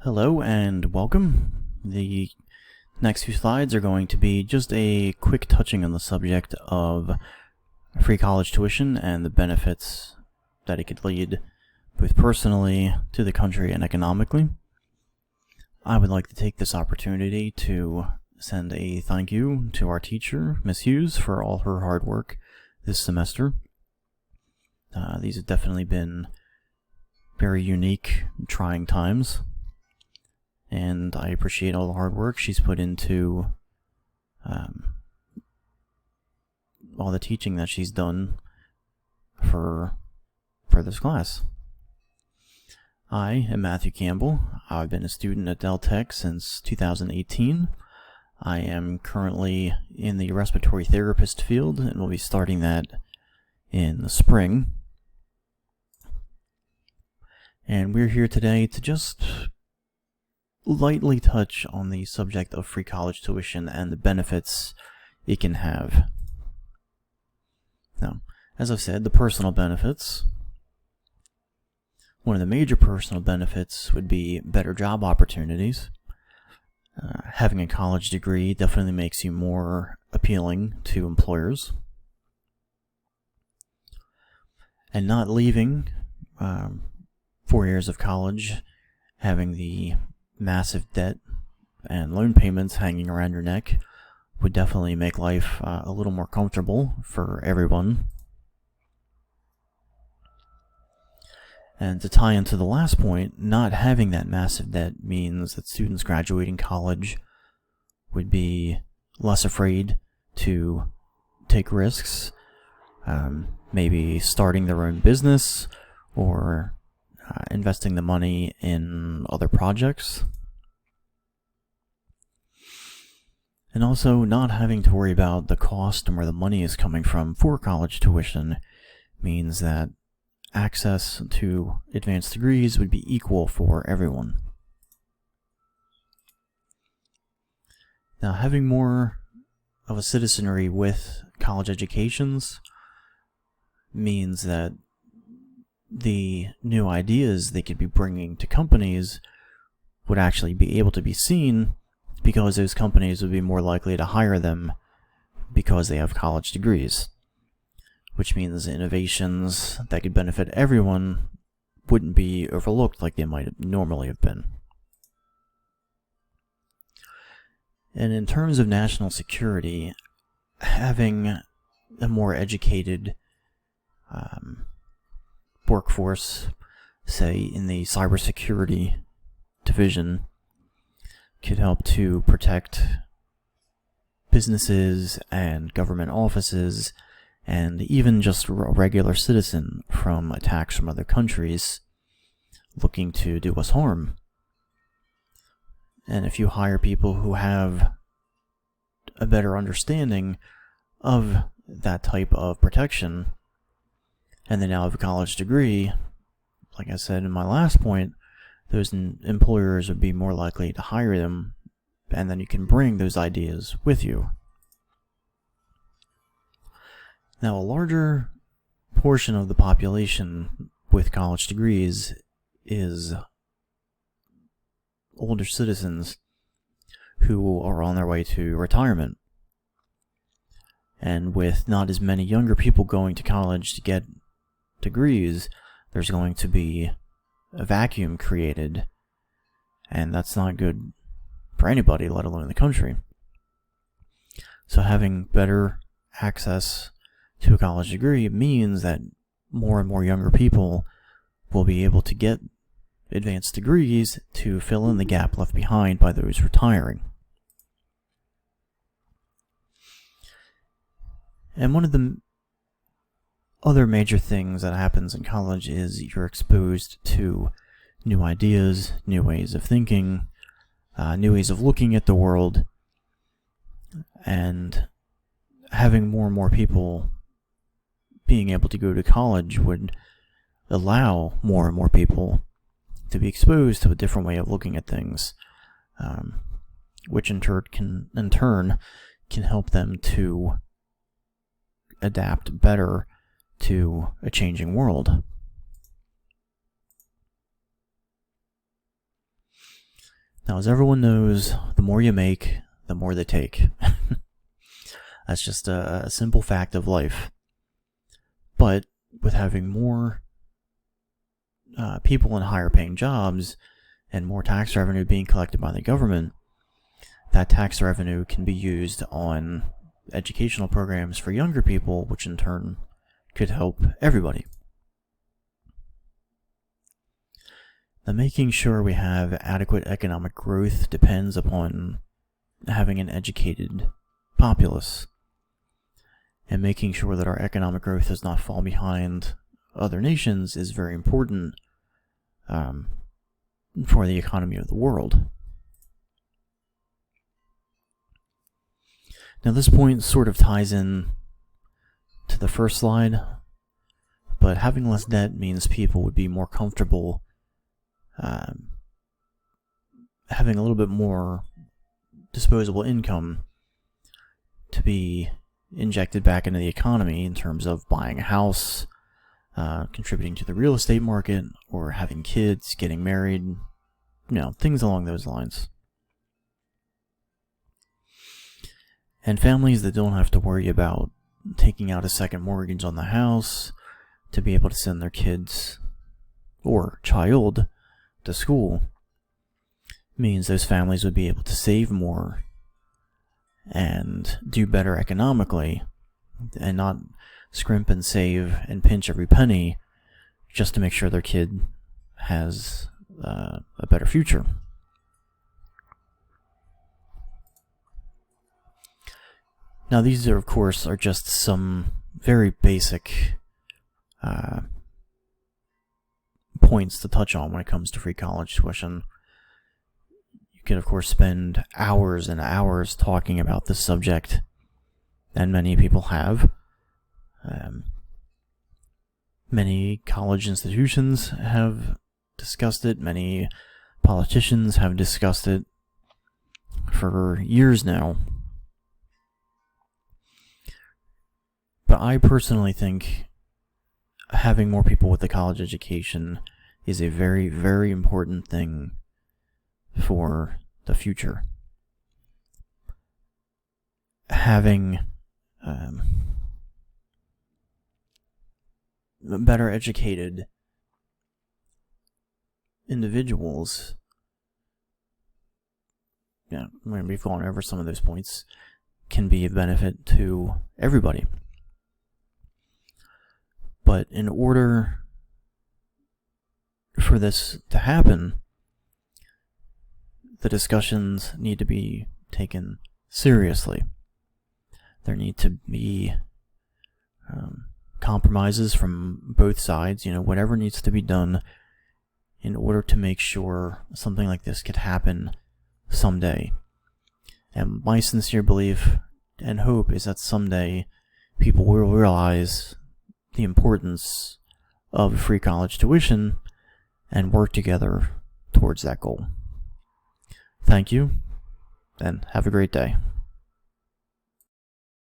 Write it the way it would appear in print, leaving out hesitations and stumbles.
Hello and welcome. The next few slides are going to be just a quick touching on the subject of free college tuition and the benefits that it could lead both personally to the country and economically. I would like to take this opportunity to send a thank you to our teacher, Miss Hughes, for all her hard work this semester. These have definitely been very unique, trying times, and I appreciate all the hard work she's put into all the teaching that she's done for this class. I am Matthew Campbell. I've been a student at Del Tech since 2018. I am currently in the respiratory therapist field and will be starting that in the spring. And we're here today to just lightly touch on the subject of free college tuition and the benefits it can have. Now, as I've said, the personal benefits. One of the major personal benefits would be better job opportunities. Having a college degree definitely makes you more appealing to employers. And not leaving 4 years of college, having the massive debt and loan payments hanging around your neck would definitely make life a little more comfortable for everyone. And to tie into the last point, not having that massive debt means that students graduating college would be less afraid to take risks, maybe starting their own business or investing the money in other projects. And also not having to worry about the cost and where the money is coming from for college tuition means that access to advanced degrees would be equal for everyone. Now, having more of a citizenry with college educations means that the new ideas they could be bringing to companies would actually be able to be seen, because those companies would be more likely to hire them because they have college degrees, which means innovations that could benefit everyone wouldn't be overlooked like they might normally have been. And in terms of national security, having a more educated workforce, say in the cybersecurity division, could help to protect businesses and government offices and even just a regular citizen from attacks from other countries looking to do us harm. And if you hire people who have a better understanding of that type of protection, and they now have a college degree, like I said in my last point, those employers would be more likely to hire them, and then you can bring those ideas with you. Now, a larger portion of the population with college degrees is older citizens who are on their way to retirement. And with not as many younger people going to college to get degrees, there's going to be a vacuum created, and that's not good for anybody, let alone the country. So having better access to a college degree means that more and more younger people will be able to get advanced degrees to fill in the gap left behind by those retiring. And one of the other major things that happens in college is you're exposed to new ideas, new ways of thinking, new ways of looking at the world, and having more and more people being able to go to college would allow more and more people to be exposed to a different way of looking at things, which in turn can help them to adapt better to a changing world. Now, as everyone knows, the more you make, the more they take. That's just a simple fact of life. But with having more people in higher paying jobs and more tax revenue being collected by the government, that tax revenue can be used on educational programs for younger people, which in turn could help everybody. Now, making sure we have adequate economic growth depends upon having an educated populace, and making sure that our economic growth does not fall behind other nations is very important for the economy of the world. Now, this point sort of ties in to the first slide, but having less debt means people would be more comfortable having a little bit more disposable income to be injected back into the economy in terms of buying a house, contributing to the real estate market, or having kids, getting married, things along those lines. And families that don't have to worry about taking out a second mortgage on the house to be able to send their kids or child to school means those families would be able to save more and do better economically and not scrimp and save and pinch every penny just to make sure their kid has a better future. Now, these are, of course, are just some very basic points to touch on when it comes to free college tuition. You can, of course, spend hours and hours talking about this subject, and many people have. Many college institutions have discussed it. Many politicians have discussed it for years now. But I personally think having more people with a college education is a very, very important thing for the future. Having better educated individuals, we've gone over some of those points, can be a benefit to everybody. But in order for this to happen, the discussions need to be taken seriously. There need to be compromises from both sides, whatever needs to be done in order to make sure something like this could happen someday. And my sincere belief and hope is that someday people will realize the importance of free college tuition and work together towards that goal. Thank you, and have a great day.